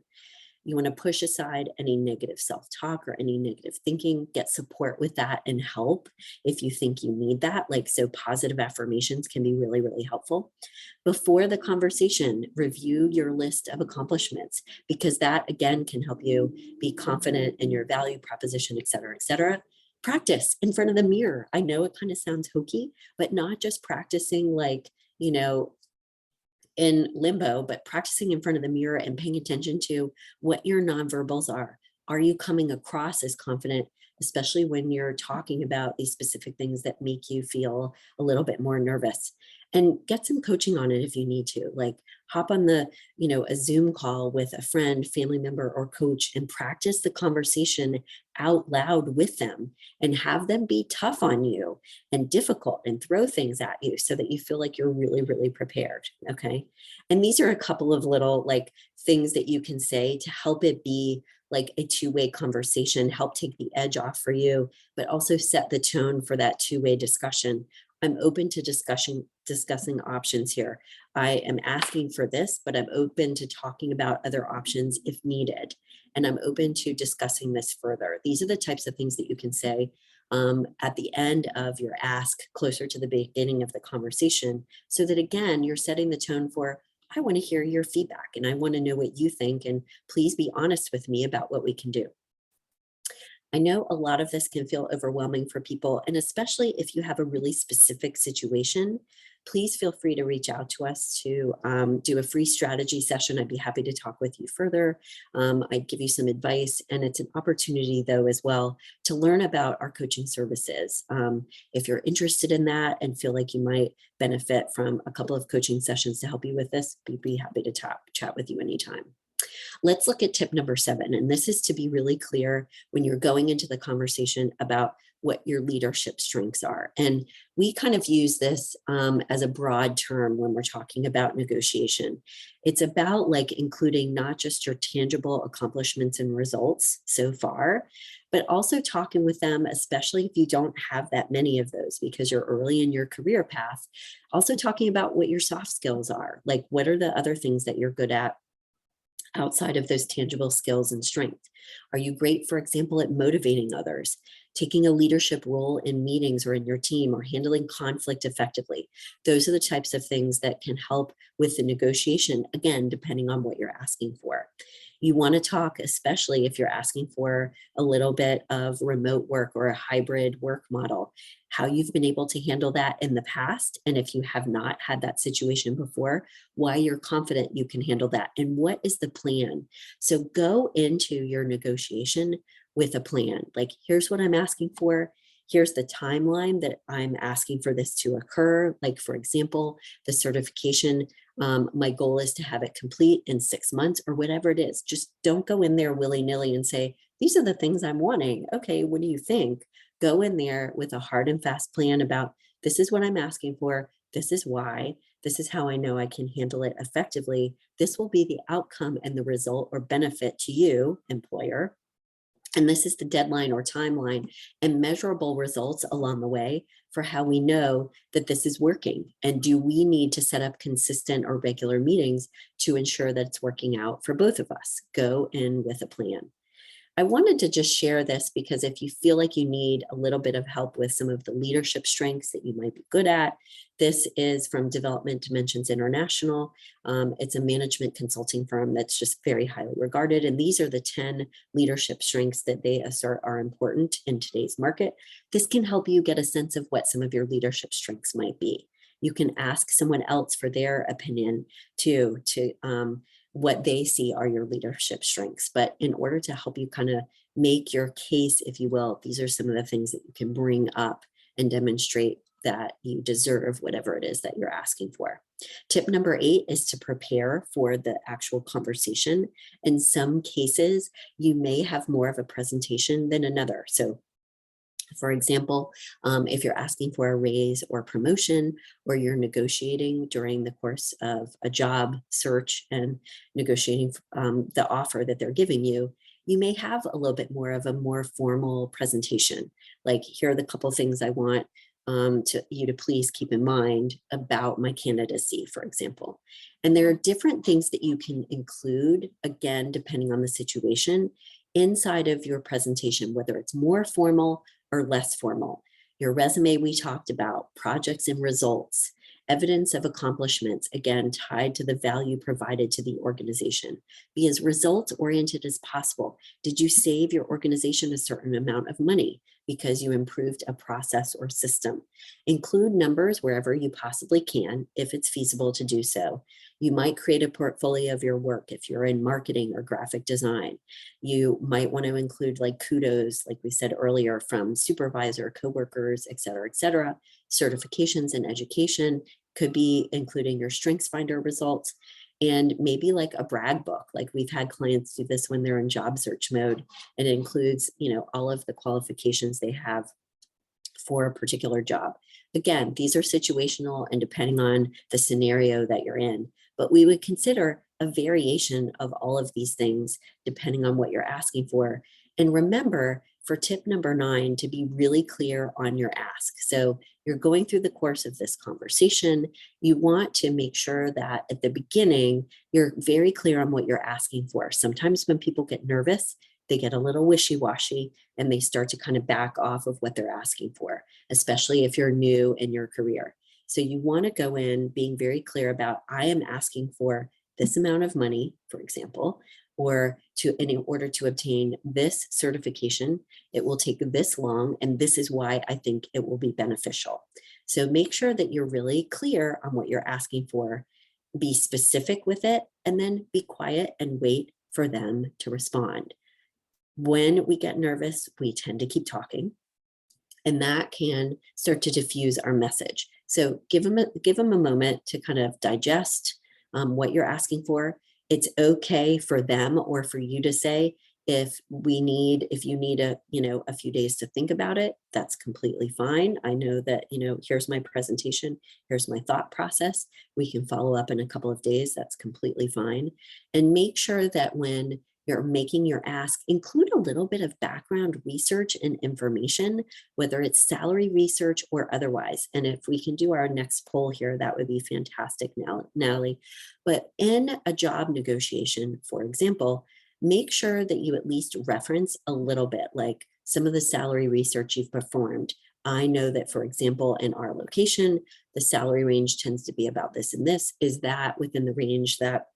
Speaker 2: You want to push aside any negative self-talk or any negative thinking, get support with that and help if you think you need that. Like, so positive affirmations can be really, really helpful. Before the conversation, review your list of accomplishments because that again can help you be confident in your value proposition, et cetera, et cetera. Practice in front of the mirror. I know it kind of sounds hokey, but not just practicing like, in limbo, but practicing in front of the mirror and paying attention to what your nonverbals are. Are you coming across as confident, especially when you're talking about these specific things that make you feel a little bit more nervous? And get some coaching on it if you need to. Like hop on a Zoom call with a friend, family member, or coach and practice the conversation out loud with them and have them be tough on you and difficult and throw things at you so that you feel like you're really, really prepared. Okay. And these are a couple of little like things that you can say to help it be like a two-way conversation, help take the edge off for you, but also set the tone for that two-way discussion. I'm open to discussing options here. I am asking for this, but I'm open to talking about other options if needed. And I'm open to discussing this further. These are the types of things that you can say at the end of your ask, closer to the beginning of the conversation, so that again, you're setting the tone for, I want to hear your feedback and I want to know what you think. And please be honest with me about what we can do. I know a lot of this can feel overwhelming for people, and especially if you have a really specific situation, please feel free to reach out to us to do a free strategy session. I'd be happy to talk with you further. I'd give you some advice, and it's an opportunity, though, as well, to learn about our coaching services. If you're interested in that and feel like you might benefit from a couple of coaching sessions to help you with this, we'd be happy to chat with you anytime. Let's look at tip number 7. And this is to be really clear when you're going into the conversation about what your leadership strengths are. And we kind of use this as a broad term when we're talking about negotiation. It's about like including not just your tangible accomplishments and results so far, but also talking with them, especially if you don't have that many of those because you're early in your career path. Also talking about what your soft skills are, like what are the other things that you're good at outside of those tangible skills and strength? Are you great, for example, at motivating others, taking a leadership role in meetings or in your team, or handling conflict effectively? Those are the types of things that can help with the negotiation, again, depending on what you're asking for. You want to talk, especially if you're asking for a little bit of remote work or a hybrid work model, how you've been able to handle that in the past. And if you have not had that situation before, why you're confident you can handle that and what is the plan. So go into your negotiation with a plan. Like, here's what I'm asking for. Here's the timeline that I'm asking for this to occur. Like, for example, the certification, my goal is to have it complete in 6 months or whatever it is. Just don't go in there willy-nilly and say, these are the things I'm wanting. Okay, what do you think? Go in there with a hard and fast plan about, this is what I'm asking for. This is why. This is how I know I can handle it effectively. This will be the outcome and the result or benefit to you, employer. And this is the deadline or timeline and measurable results along the way for how we know that this is working. And do we need to set up consistent or regular meetings to ensure that it's working out for both of us? Go in with a plan. I wanted to just share this because if you feel like you need a little bit of help with some of the leadership strengths that you might be good at, this is from Development Dimensions International. It's a management consulting firm that's just very highly regarded. And these are the 10 leadership strengths that they assert are important in today's market. This can help you get a sense of what some of your leadership strengths might be. You can ask someone else for their opinion too, to what they see are your leadership strengths. But in order to help you kind of make your case, if you will, these are some of the things that you can bring up and demonstrate that you deserve whatever it is that you're asking for. Tip number 8 is to prepare for the actual conversation. In some cases, you may have more of a presentation than another. So for example, if you're asking for a raise or promotion, or you're negotiating during the course of a job search and negotiating the offer that they're giving you, you may have a little bit more of a more formal presentation. Like, here are the couple things I want you to please keep in mind about my candidacy, for example. And there are different things that you can include, again, depending on the situation, inside of your presentation, whether it's more formal or less formal. Your resume, we talked about, projects and results, evidence of accomplishments, again, tied to the value provided to the organization. Be as results oriented as possible. Did you save your organization a certain amount of money because you improved a process or system? Include numbers wherever you possibly can, if it's feasible to do so. You might create a portfolio of your work if you're in marketing or graphic design. You might want to include like kudos, like we said earlier, from supervisor, coworkers, et cetera, certifications and education. Could be including your StrengthsFinder results, and maybe like a brag book. Like, we've had clients do this when they're in job search mode, and it includes, all of the qualifications they have for a particular job. Again, these are situational and depending on the scenario that you're in, but we would consider a variation of all of these things depending on what you're asking for. And remember, for tip number 9, to be really clear on your ask. So you're going through the course of this conversation. You want to make sure that at the beginning, you're very clear on what you're asking for. Sometimes when people get nervous, they get a little wishy-washy and they start to kind of back off of what they're asking for, especially if you're new in your career. So you want to go in being very clear about, I am asking for this amount of money, for example, or in order to obtain this certification, it will take this long, and this is why I think it will be beneficial. So make sure that you're really clear on what you're asking for, be specific with it, and then be quiet and wait for them to respond. When we get nervous, we tend to keep talking, and that can start to diffuse our message. So give them a moment to kind of digest what you're asking for. It's okay for them or for you to say, if you need a few days to think about it, that's completely fine. I know that, here's my presentation, here's my thought process. We can follow up in a couple of days. That's completely fine. And make sure that when you're making your ask, include a little bit of background research and information, whether it's salary research or otherwise. And if we can do our next poll here, that would be fantastic, Natalie. But in a job negotiation, for example, make sure that you at least reference a little bit, like some of the salary research you've performed. I know that, for example, in our location, the salary range tends to be about this and this. Is that within the range that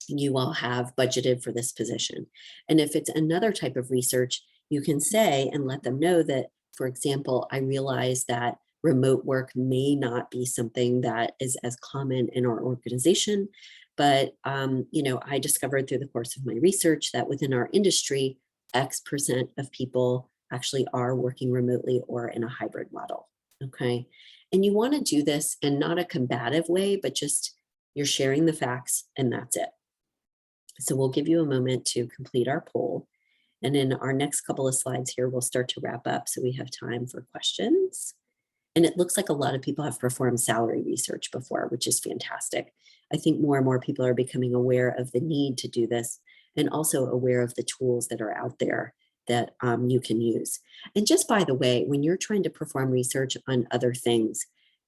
Speaker 2: you all have budgeted for this position? And if it's another type of research, you can say and let them know that, for example, I realize that remote work may not be something that is as common in our organization, but I discovered through the course of my research that within our industry, X% of people actually are working remotely or in a hybrid model. Okay. And you want to do this in not a combative way, but just you're sharing the facts and that's it. So we'll give you a moment to complete our poll. And in our next couple of slides here, we'll start to wrap up so we have time for questions. And it looks like a lot of people have performed salary research before, which is fantastic. I think more and more people are becoming aware of the need to do this and also aware of the tools that are out there that you can use. And just by the way, when you're trying to perform research on other things,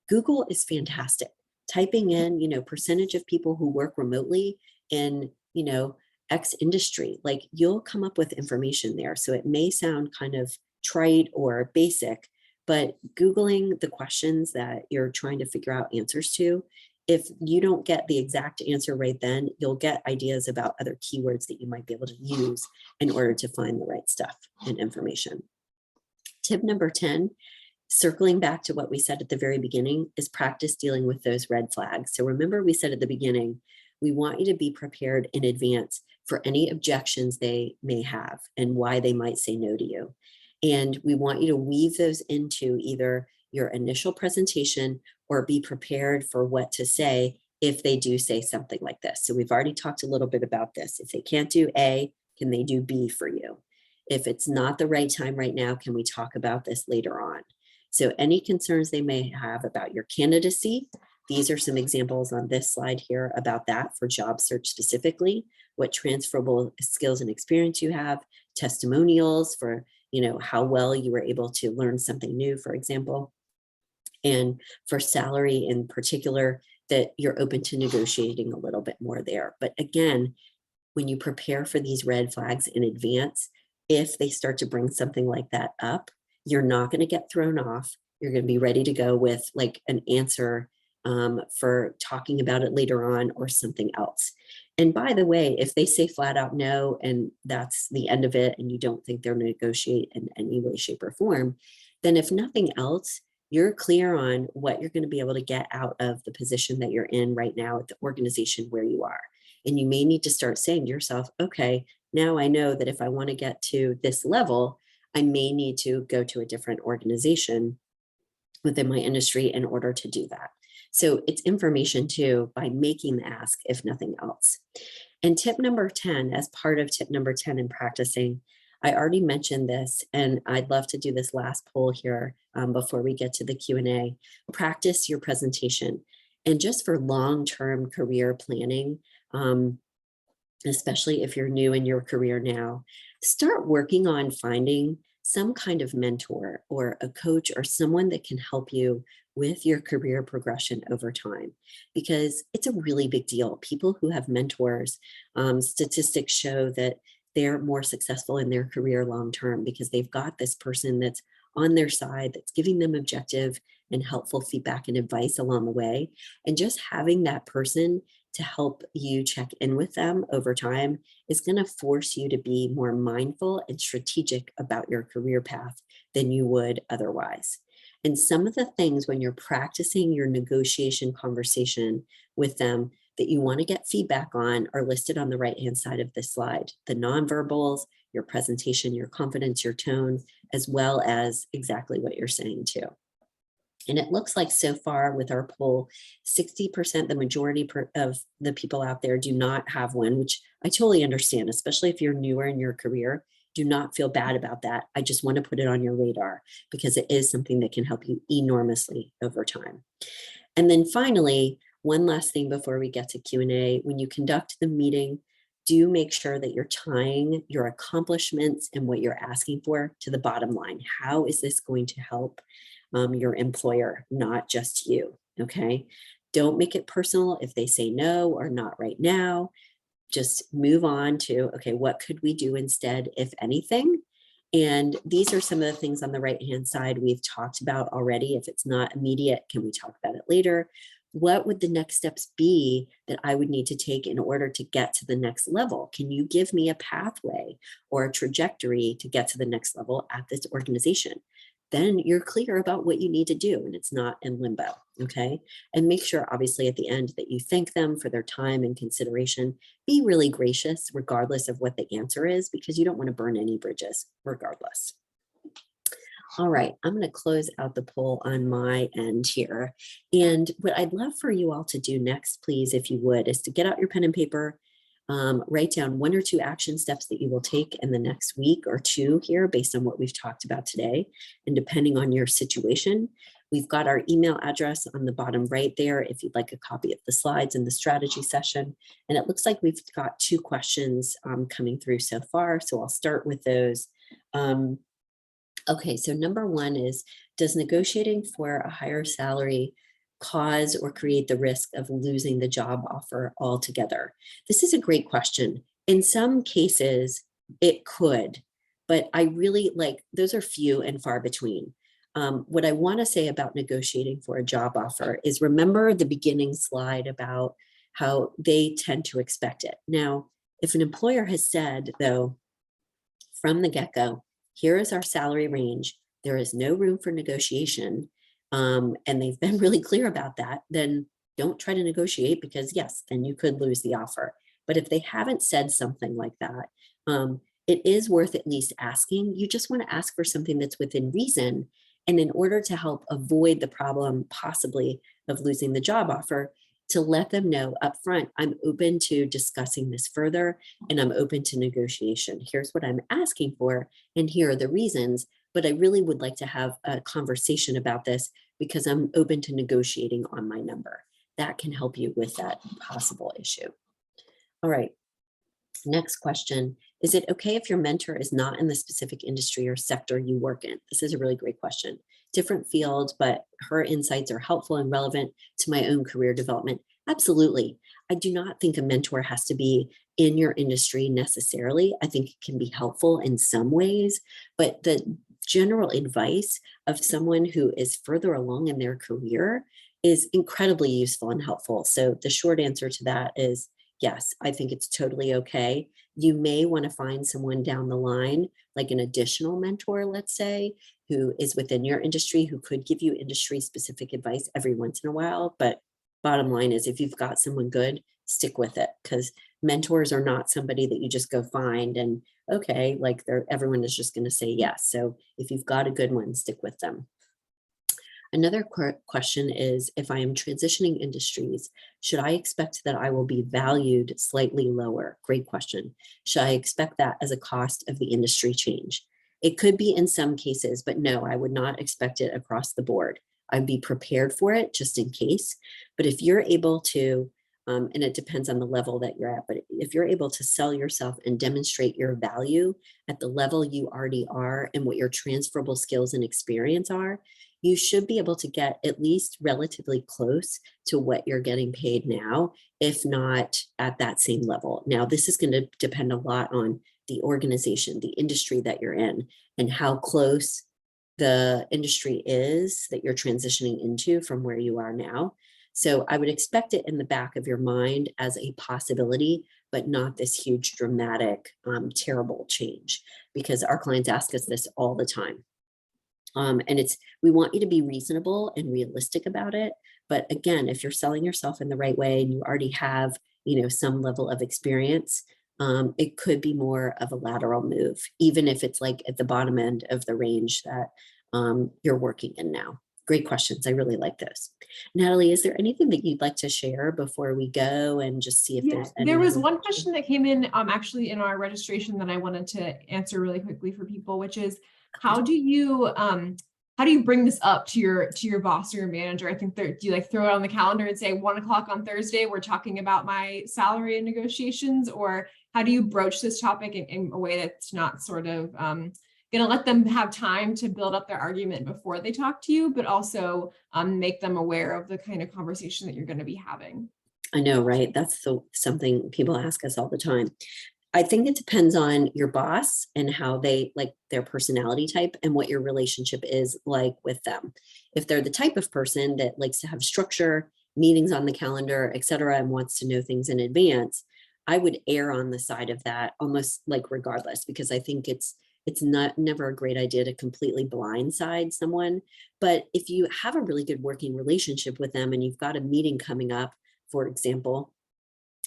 Speaker 2: Google is fantastic. Typing in, percentage of people who work remotely in, X industry. Like, you'll come up with information there. So it may sound kind of trite or basic, but Googling the questions that you're trying to figure out answers to, if you don't get the exact answer right then, you'll get ideas about other keywords that you might be able to use in order to find the right stuff and information. Tip number 10, circling back to what we said at the very beginning, is practice dealing with those red flags. So remember, we said at the beginning, we want you to be prepared in advance for any objections they may have and why they might say no to you. And we want you to weave those into either your initial presentation or be prepared for what to say if they do say something like this. So we've already talked a little bit about this. If they can't do A, can they do B for you? If it's not the right time right now, can we talk about this later on? So any concerns they may have about your candidacy, these are some examples on this slide here about that for job search specifically, what transferable skills and experience you have, testimonials for, how well you were able to learn something new, for example, and for salary in particular, that you're open to negotiating a little bit more there. But again, when you prepare for these red flags in advance, if they start to bring something like that up, you're not going to get thrown off. You're going to be ready to go with like an answer for talking about it later on or something else. And by the way, if they say flat out no, and that's the end of it, and you don't think they'll negotiate in any way, shape, or form, then if nothing else, you're clear on what you're going to be able to get out of the position that you're in right now at the organization where you are. And you may need to start saying to yourself, okay, now I know that if I want to get to this level, I may need to go to a different organization within my industry in order to do that. So it's information too, by making the ask, if nothing else. And tip number 10, as part of tip number 10 in practicing, I already mentioned this, and I'd love to do this last poll here before we get to the Q&A. Practice your presentation. And just for long-term career planning, especially if you're new in your career now, start working on finding some kind of mentor or a coach or someone that can help you with your career progression over time, because it's a really big deal. People who have mentors, statistics show that they're more successful in their career long-term because they've got this person that's on their side, that's giving them objective and helpful feedback and advice along the way. And just having that person to help you check in with them over time is going to force you to be more mindful and strategic about your career path than you would otherwise. And some of the things when you're practicing your negotiation conversation with them that you want to get feedback on are listed on the right-hand side of this slide. The nonverbals, your presentation, your confidence, your tone, as well as exactly what you're saying too. And it looks like so far with our poll, 60%, the majority of the people out there do not have one, which I totally understand, especially if you're newer in your career. Do not feel bad about that. I just want to put it on your radar because it is something that can help you enormously over time. And then finally, one last thing before we get to Q&A, when you conduct the meeting, do make sure that you're tying your accomplishments and what you're asking for to the bottom line. How is this going to help your employer, not just you, okay? Don't make it personal if they say no or not right now. Just move on to, okay, what could we do instead, if anything? And these are some of the things on the right-hand side we've talked about already. If it's not immediate, can we talk about it later? What would the next steps be that I would need to take in order to get to the next level? Can you give me a pathway or a trajectory to get to the next level at this organization? Then you're clear about what you need to do and it's not in limbo, okay? And make sure, obviously, at the end that you thank them for their time and consideration. Be really gracious regardless of what the answer is, because you don't want to burn any bridges regardless. All right, I'm going to close out the poll on my end here. And what I'd love for you all to do next, please, if you would, is to get out your pen and paper, write down 1 or 2 action steps that you will take in the next week or 2 here based on what we've talked about today. And depending on your situation, we've got our email address on the bottom right there if you'd like a copy of the slides in the strategy session. And it looks like we've got 2 questions coming through so far. So I'll start with those. Okay, so number 1 is, does negotiating for a higher salary cause or create the risk of losing the job offer altogether? This is a great question. In some cases, it could, but I really like, those are few and far between. What I want to say about negotiating for a job offer is remember the beginning slide about how they tend to expect it. Now, if an employer has said, though, from the get-go, here is our salary range, there is no room for negotiation, and they've been really clear about that, then don't try to negotiate because yes, then you could lose the offer. But if they haven't said something like that, it is worth at least asking. You just want to ask for something that's within reason. And in order to help avoid the problem possibly of losing the job offer, to let them know upfront, I'm open to discussing this further and I'm open to negotiation. Here's what I'm asking for, and here are the reasons. But I really would like to have a conversation about this because I'm open to negotiating on my number. That can help you with that possible issue. All right. Next question. Is it okay if your mentor is not in the specific industry or sector you work in? This is a really great question. Different field, but her insights are helpful and relevant to my own career development. Absolutely. I do not think a mentor has to be in your industry necessarily. I think it can be helpful in some ways, but the general advice of someone who is further along in their career is incredibly useful and helpful. So the short answer to that is yes, I think it's totally okay. You may want to find someone down the line, like an additional mentor, let's say, who is within your industry, who could give you industry specific advice every once in a while. But bottom line is if you've got someone good, stick with it, because mentors are not somebody that you just go find and okay, like everyone is just going to say yes. So if you've got a good one, stick with them. Another question is, if I am transitioning industries, should I expect that I will be valued slightly lower? Great question. Should I expect that as a cost of the industry change? It could be in some cases, but no, I would not expect it across the board. I'd be prepared for it just in case. But if you're able to, and it depends on the level that you're at, but if you're able to sell yourself and demonstrate your value at the level you already are and what your transferable skills and experience are, you should be able to get at least relatively close to what you're getting paid now, if not at that same level. Now, this is going to depend a lot on the organization, the industry that you're in, and how close the industry is that you're transitioning into from where you are now. So I would expect it in the back of your mind as a possibility, but not this huge, dramatic, terrible change, because our clients ask us this all the time. And we want you to be reasonable and realistic about it. But again, if you're selling yourself in the right way and you already have, some level of experience, it could be more of a lateral move, even if it's like at the bottom end of the range that you're working in now. Great questions. I really like those. Natalie, is there anything that you'd like to share before we go and just see if there's any?
Speaker 1: There was one question that came in actually in our registration that I wanted to answer really quickly for people, which is how do you bring this up to your boss or your manager? I think do you like throw it on the calendar and say 1 o'clock on Thursday, we're talking about my salary and negotiations, or how do you broach this topic in a way that's not sort of going to let them have time to build up their argument before they talk to you, but also make them aware of the kind of conversation that you're going to be having?
Speaker 2: I know, right? That's something people ask us all the time. I think it depends on your boss and how they like their personality type and what your relationship is like with them. If they're the type of person that likes to have structure, meetings on the calendar, et cetera, and wants to know things in advance, I would err on the side of that almost like regardless, because I think it's never a great idea to completely blindside someone. But if you have a really good working relationship with them and you've got a meeting coming up, for example,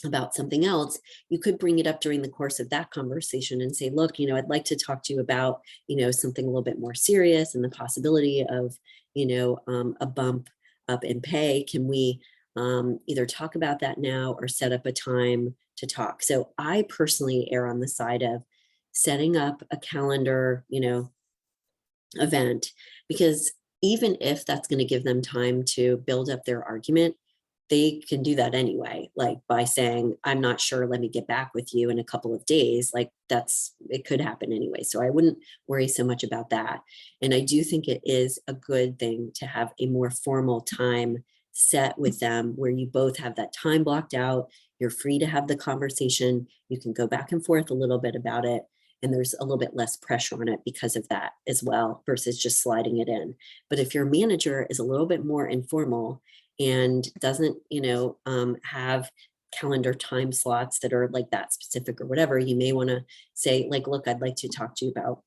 Speaker 2: about something else, you could bring it up during the course of that conversation and say, look, I'd like to talk to you about, something a little bit more serious and the possibility of, a bump up in pay. Can we either talk about that now or set up a time to talk? So I personally err on the side of setting up a calendar, event, because even if that's going to give them time to build up their argument, they can do that anyway, like by saying, I'm not sure, let me get back with you in a couple of days. Like it could happen anyway. So I wouldn't worry so much about that. And I do think it is a good thing to have a more formal time set with them where you both have that time blocked out. You're free to have the conversation. You can go back and forth a little bit about it. And there's a little bit less pressure on it because of that as well, versus just sliding it in. But if your manager is a little bit more informal and doesn't, have calendar time slots that are like that specific or whatever, you may want to say, like, look, I'd like to talk to you about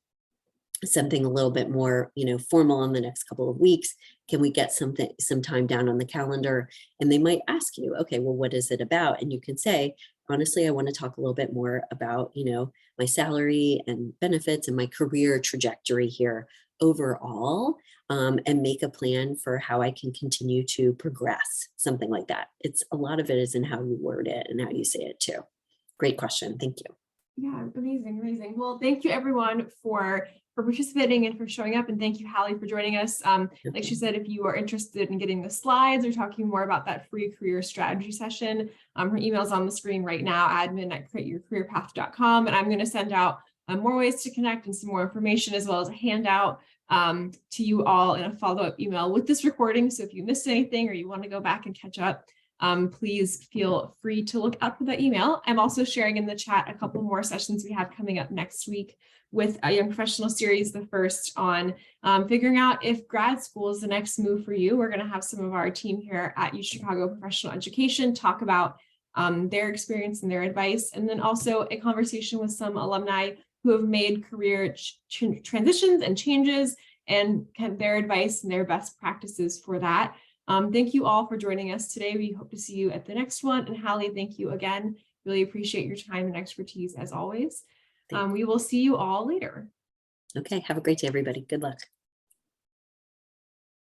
Speaker 2: something a little bit more, formal in the next couple of weeks. Can we get some time down on the calendar? And they might ask you, okay, well, what is it about? And you can say, honestly, I want to talk a little bit more about, my salary and benefits and my career trajectory here overall, and make a plan for how I can continue to progress, something like that. It's a lot of it is in how you word it and how you say it too. Great question. Thank you.
Speaker 1: Yeah, amazing. Well, thank you everyone for participating and for showing up. And thank you, Hallie, for joining us. Like she said, if you are interested in getting the slides or talking more about that free career strategy session, her email's on the screen right now, admin@createyourcareerpath.com. And I'm going to send out more ways to connect and some more information, as well as a handout to you all in a follow-up email with this recording. So if you missed anything or you want to go back and catch up, please feel free to look out for that email. I'm also sharing in the chat a couple more sessions we have coming up next week with a Young Professional series, the first on figuring out if grad school is the next move for you. We're going to have some of our team here at UChicago Professional Education talk about their experience and their advice, and then also a conversation with some alumni who have made career transitions and changes, and kind of their advice and their best practices for that. Thank you all for joining us today. We hope to see you at the next one. And Hallie, thank you again. Really appreciate your time and expertise as always. We will see you all later.
Speaker 2: Okay. Have a great day, everybody. Good luck.